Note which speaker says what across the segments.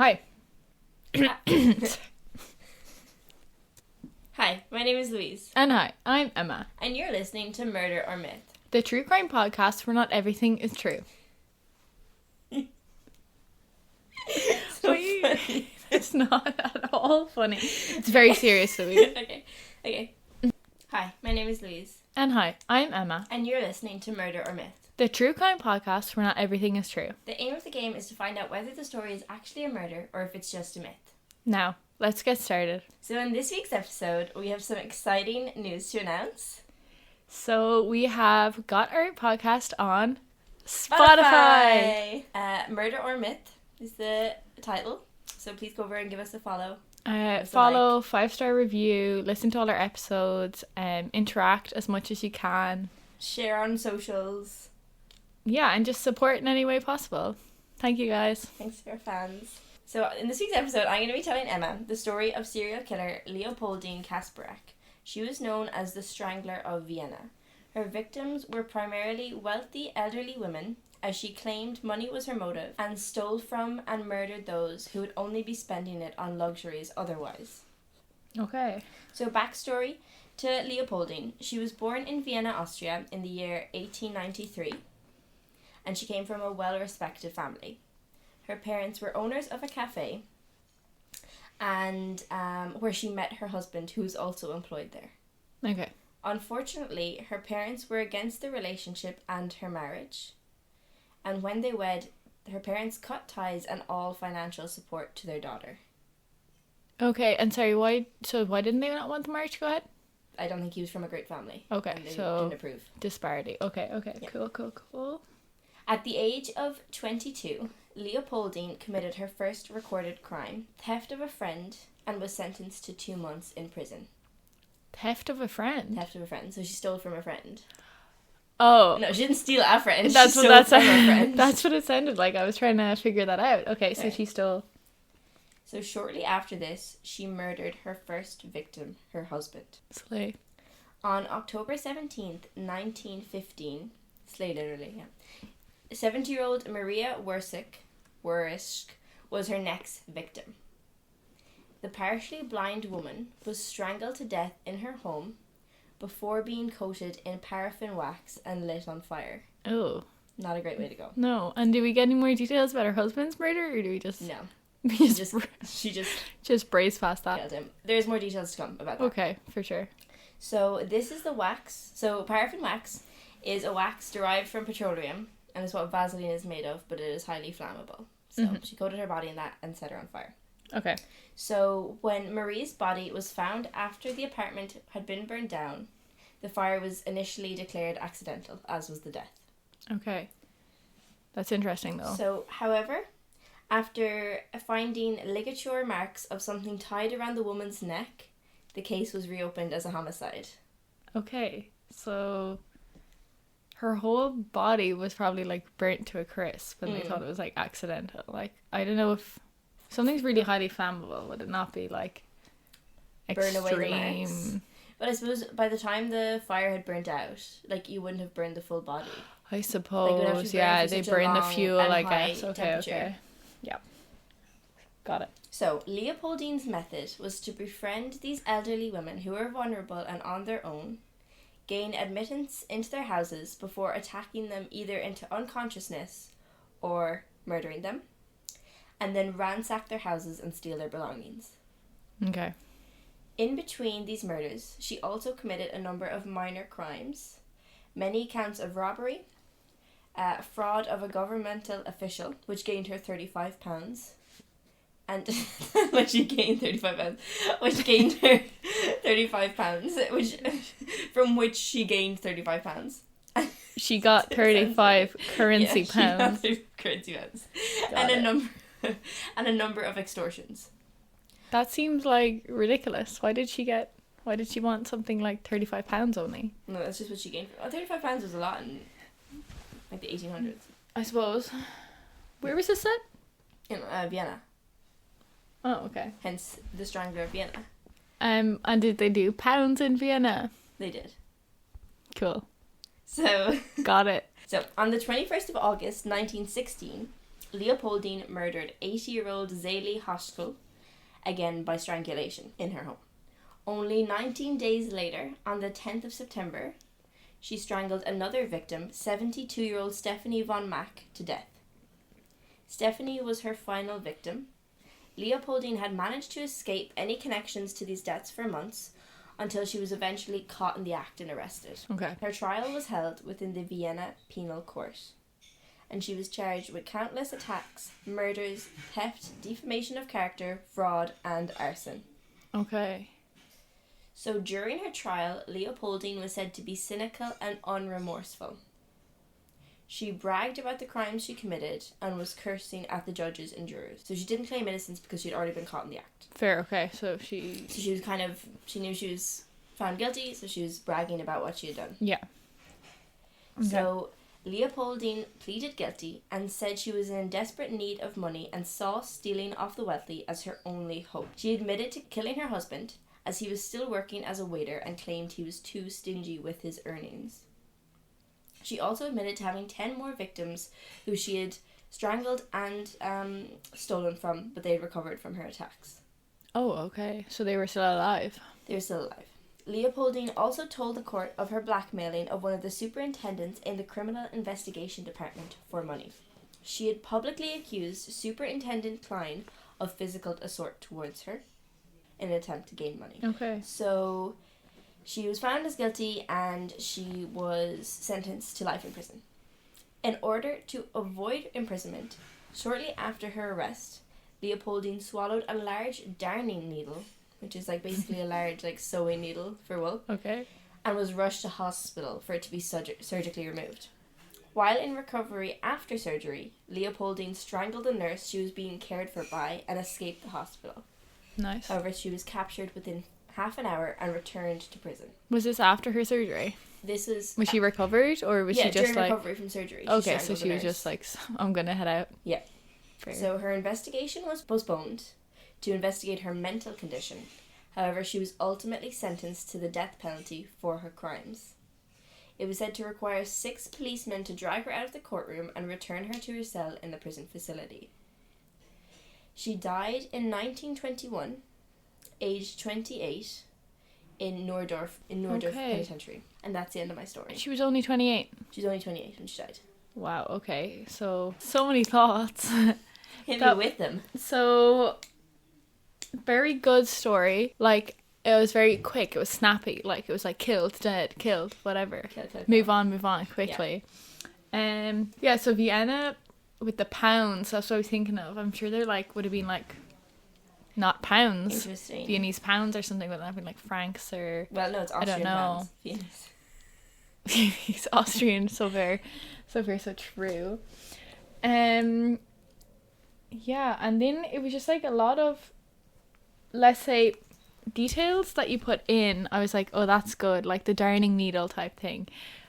Speaker 1: Hi.
Speaker 2: Hi, my name is Louise.
Speaker 1: And hi, I'm Emma.
Speaker 2: And you're listening to Murder or Myth.
Speaker 1: The true crime podcast where not everything is true.
Speaker 2: So funny.
Speaker 1: It's not at all funny. It's very serious, Louise.
Speaker 2: Okay. Hi, my name is Louise.
Speaker 1: And hi, I'm Emma.
Speaker 2: And you're listening to Murder or Myth.
Speaker 1: The true crime podcast where not everything is true.
Speaker 2: The aim of the game is to find out whether the story is actually a murder or if it's just a myth.
Speaker 1: Now, let's get started.
Speaker 2: So in this week's episode, we have some exciting news to announce.
Speaker 1: So we have got our podcast on Spotify.
Speaker 2: Murder or Myth is the title. So please go over and give us a follow.
Speaker 1: Follow, 5-star review, listen to all our episodes, interact as much as you can.
Speaker 2: Share on socials.
Speaker 1: Yeah, and just support in any way possible. Thank you, guys.
Speaker 2: Thanks to our fans. So in this week's episode, I'm going to be telling Emma the story of serial killer Leopoldine Kasparek. She was known as the Strangler of Vienna. Her victims were primarily wealthy elderly women, as she claimed money was her motive, and stole from and murdered those who would only be spending it on luxuries otherwise.
Speaker 1: Okay.
Speaker 2: So backstory to Leopoldine. She was born in Vienna, Austria in the year 1893, and she came from a well-respected family. Her parents were owners of a cafe, and where she met her husband, who was also employed there.
Speaker 1: Okay.
Speaker 2: Unfortunately, her parents were against the relationship and her marriage, and when they wed, her parents cut ties and all financial support to their daughter.
Speaker 1: Okay, and sorry, why didn't they not want the marriage to go ahead?
Speaker 2: I don't think he was from a great family.
Speaker 1: Okay,
Speaker 2: and they
Speaker 1: so
Speaker 2: didn't approve.
Speaker 1: Disparity. Okay,
Speaker 2: Yeah.
Speaker 1: Cool.
Speaker 2: At the age of 22, Leopoldine committed her first recorded crime, theft of a friend, and was sentenced to 2 months in prison.
Speaker 1: Theft of a friend?
Speaker 2: Theft of a friend, so she stole from a friend.
Speaker 1: Oh.
Speaker 2: No, she didn't steal a friend,
Speaker 1: That's
Speaker 2: she
Speaker 1: what
Speaker 2: stole
Speaker 1: that's
Speaker 2: from a friend.
Speaker 1: That's what it sounded like. I was trying to figure that out. Okay, so she stole.
Speaker 2: So shortly after this, she murdered her first victim, her husband.
Speaker 1: Slay.
Speaker 2: On October 17th, 1915, slay literally, yeah. 70-year-old Maria Wersick was her next victim. The partially blind woman was strangled to death in her home before being coated in paraffin wax and lit on fire.
Speaker 1: Oh.
Speaker 2: Not a great way to go.
Speaker 1: No. And do we get any more details about her husband's murder, or do we just...
Speaker 2: No.
Speaker 1: She
Speaker 2: just
Speaker 1: just braze past that.
Speaker 2: killed him. There's more details to come about that.
Speaker 1: Okay, for sure.
Speaker 2: So this is the wax. So paraffin wax is a wax derived from petroleum, and it's what Vaseline is made of, but it is highly flammable. So she coated her body in that and set her on fire.
Speaker 1: Okay.
Speaker 2: So when Marie's body was found after the apartment had been burned down, the fire was initially declared accidental, as was the death.
Speaker 1: Okay. That's interesting, though.
Speaker 2: So, however, after finding ligature marks of something tied around the woman's neck, the case was reopened as a homicide.
Speaker 1: Okay, so her whole body was probably like burnt to a crisp and they thought it was like accidental. Like, I don't know if something's really highly flammable, would it not be like extreme?
Speaker 2: Burn away the marks. But I suppose by the time the fire had burnt out, like, you wouldn't have burned the full body.
Speaker 1: I suppose, yeah, they burn the fuel, I guess. Okay. Yeah. Got it.
Speaker 2: So, Leopoldine's method was to befriend these elderly women who were vulnerable and on their own, gain admittance into their houses before attacking them either into unconsciousness or murdering them, and then ransack their houses and steal their belongings.
Speaker 1: Okay.
Speaker 2: In between these murders, she also committed a number of minor crimes, many counts of robbery, fraud of a governmental official, which gained her £35, and when she gained £35, which gained her £35, from which she gained £35.
Speaker 1: She got 35 currency pounds.
Speaker 2: She got currency pounds, and a number of extortions.
Speaker 1: That seems like ridiculous. Why did she want something like £35 only?
Speaker 2: No, that's just what she gained. £35 was a lot in like the 1800s.
Speaker 1: I suppose. Where was this set?
Speaker 2: In Vienna.
Speaker 1: Oh, okay.
Speaker 2: Hence the Strangler of Vienna.
Speaker 1: And did they do pounds in Vienna?
Speaker 2: They did.
Speaker 1: Cool.
Speaker 2: So
Speaker 1: got it.
Speaker 2: So on the 21st of August 1916, Leopoldine murdered 80-year-old Zélie Hostel, again by strangulation, in her home. Only 19 days later, on the 10th of September, she strangled another victim, 72-year-old Stephanie von Mack, to death. Stephanie was her final victim. Leopoldine had managed to escape any connections to these deaths for months, until she was eventually caught in the act and arrested.
Speaker 1: Okay.
Speaker 2: Her trial was held within the Vienna Penal Court, and she was charged with countless attacks, murders, theft, defamation of character, fraud, and arson.
Speaker 1: Okay.
Speaker 2: So during her trial, Leopoldine was said to be cynical and unremorseful. She bragged about the crimes she committed and was cursing at the judges and jurors. So she didn't claim innocence because she'd already been caught in the act.
Speaker 1: Fair, okay. So she
Speaker 2: was she knew she was found guilty, so she was bragging about what she had done.
Speaker 1: Yeah. Okay.
Speaker 2: So Leopoldine pleaded guilty and said she was in desperate need of money and saw stealing off the wealthy as her only hope. She admitted to killing her husband as he was still working as a waiter and claimed he was too stingy with his earnings. She also admitted to having 10 more victims who she had strangled and stolen from, but they had recovered from her attacks.
Speaker 1: Oh, okay. So they were still alive.
Speaker 2: They were still alive. Leopoldine also told the court of her blackmailing of one of the superintendents in the Criminal Investigation Department for money. She had publicly accused Superintendent Klein of physical assault towards her in an attempt to gain money.
Speaker 1: Okay.
Speaker 2: So she was found as guilty and she was sentenced to life in prison. In order to avoid imprisonment, shortly after her arrest, Leopoldine swallowed a large darning needle, which is like basically a large like sewing needle for wool,
Speaker 1: Okay.
Speaker 2: and was rushed to hospital for it to be surgically removed. While in recovery after surgery, Leopoldine strangled the nurse she was being cared for by and escaped the hospital.
Speaker 1: Nice.
Speaker 2: However, she was captured within half an hour and returned to prison.
Speaker 1: Was this after her surgery?
Speaker 2: This was...
Speaker 1: Was she recovered or was she just
Speaker 2: during
Speaker 1: like...
Speaker 2: recovery from surgery.
Speaker 1: Okay, so she was just like, I'm gonna head out.
Speaker 2: Yeah.
Speaker 1: Fair.
Speaker 2: So her investigation was postponed to investigate her mental condition. However, she was ultimately sentenced to the death penalty for her crimes. It was said to require 6 policemen to drag her out of the courtroom and return her to her cell in the prison facility. She died in 1921, aged 28, in Noordorf
Speaker 1: Okay.
Speaker 2: Penitentiary. And that's the end of my story.
Speaker 1: She was only 28.
Speaker 2: She was only 28 when she died.
Speaker 1: Wow, okay. So many thoughts.
Speaker 2: Hit me with them.
Speaker 1: So, very good story. Like, it was very quick. It was snappy. Like, it was like killed, dead, killed, whatever.
Speaker 2: Kill.
Speaker 1: Move on quickly. Yeah, so Vienna with the pounds, that's what I was thinking of. I'm sure they're like, would have been like, not pounds.
Speaker 2: Interesting.
Speaker 1: Viennese pounds or something, but that would have been like francs or...
Speaker 2: Well, no, it's Austrian pounds. Viennese.
Speaker 1: He's Austrian, so very, so true. Yeah, and then it was just like a lot of, let's say, details that you put in. I was like, oh, that's good, like the darning needle type thing.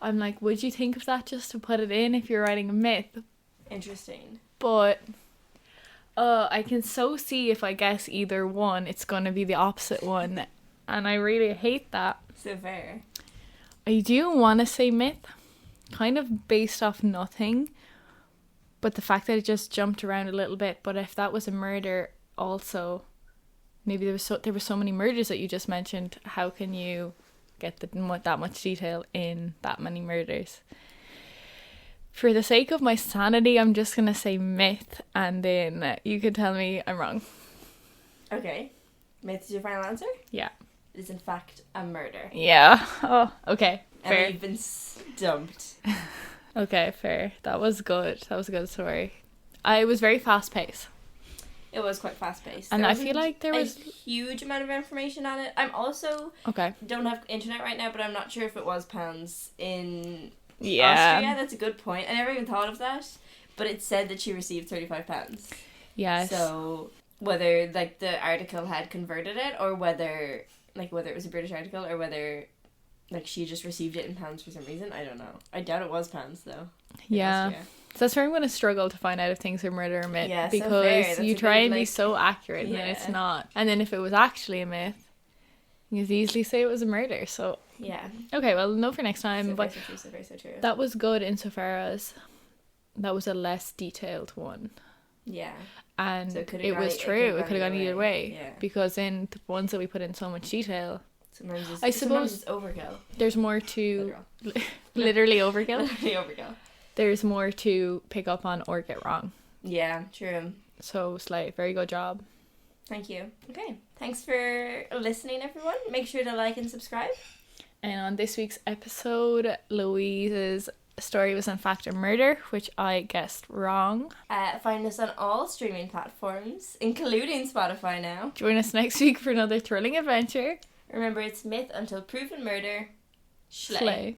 Speaker 1: I'm like, would you think of that just to put it in if you're writing a myth?
Speaker 2: Interesting.
Speaker 1: But I can so see if I guess either one, it's gonna be the opposite one, and I really hate that.
Speaker 2: So fair.
Speaker 1: I do want to say myth, kind of based off nothing, but the fact that it just jumped around a little bit. But if that was a murder also, maybe there were so many murders that you just mentioned, how can you get that much detail in that many murders? For the sake of my sanity, I'm just going to say myth, and then you can tell me I'm wrong.
Speaker 2: Okay. Myth is your final answer?
Speaker 1: Yeah.
Speaker 2: It is in fact a murder.
Speaker 1: Yeah. Oh, okay. Fair.
Speaker 2: And you've been stumped.
Speaker 1: Okay, fair. That was good. That was a good story. It was very fast paced.
Speaker 2: It was quite fast paced.
Speaker 1: And I feel like there was
Speaker 2: a huge amount of information on it. I'm also don't have internet right now, but I'm not sure if it was pounds in Austria. That's a good point. I never even thought of that. But it said that she received £35.
Speaker 1: Yes.
Speaker 2: So whether like the article had converted it, or whether it was a British article, or whether like she just received it in pounds for some reason, I don't know. I doubt it was pounds though.
Speaker 1: Yeah. So that's where I'm going to struggle to find out if things are murder or myth.
Speaker 2: Yeah,
Speaker 1: because
Speaker 2: so
Speaker 1: you try and be so accurate and then it's not. And then if it was actually a myth, you could easily say it was a murder. So
Speaker 2: yeah.
Speaker 1: Okay, well, no for next time.
Speaker 2: So
Speaker 1: but
Speaker 2: so true.
Speaker 1: That was good insofar as that was a less detailed one.
Speaker 2: Yeah.
Speaker 1: And
Speaker 2: So
Speaker 1: it was true. It could have gone either way.
Speaker 2: Yeah.
Speaker 1: Because in the ones that we put in so much detail,
Speaker 2: Sometimes it's,
Speaker 1: I suppose
Speaker 2: it's overkill.
Speaker 1: there's more to... Literally overkill.
Speaker 2: Literally overkill.
Speaker 1: There's more to pick up on or get wrong.
Speaker 2: Yeah, true.
Speaker 1: So, Slay, very good job.
Speaker 2: Thank you. Okay. Thanks for listening, everyone. Make sure to like and subscribe.
Speaker 1: And on this week's episode, Louise's story was in fact a murder, which I guessed wrong.
Speaker 2: Find us on all streaming platforms, including Spotify now.
Speaker 1: Join us next week for another thrilling adventure.
Speaker 2: Remember, it's myth until proven murder. Slay.
Speaker 1: Slay.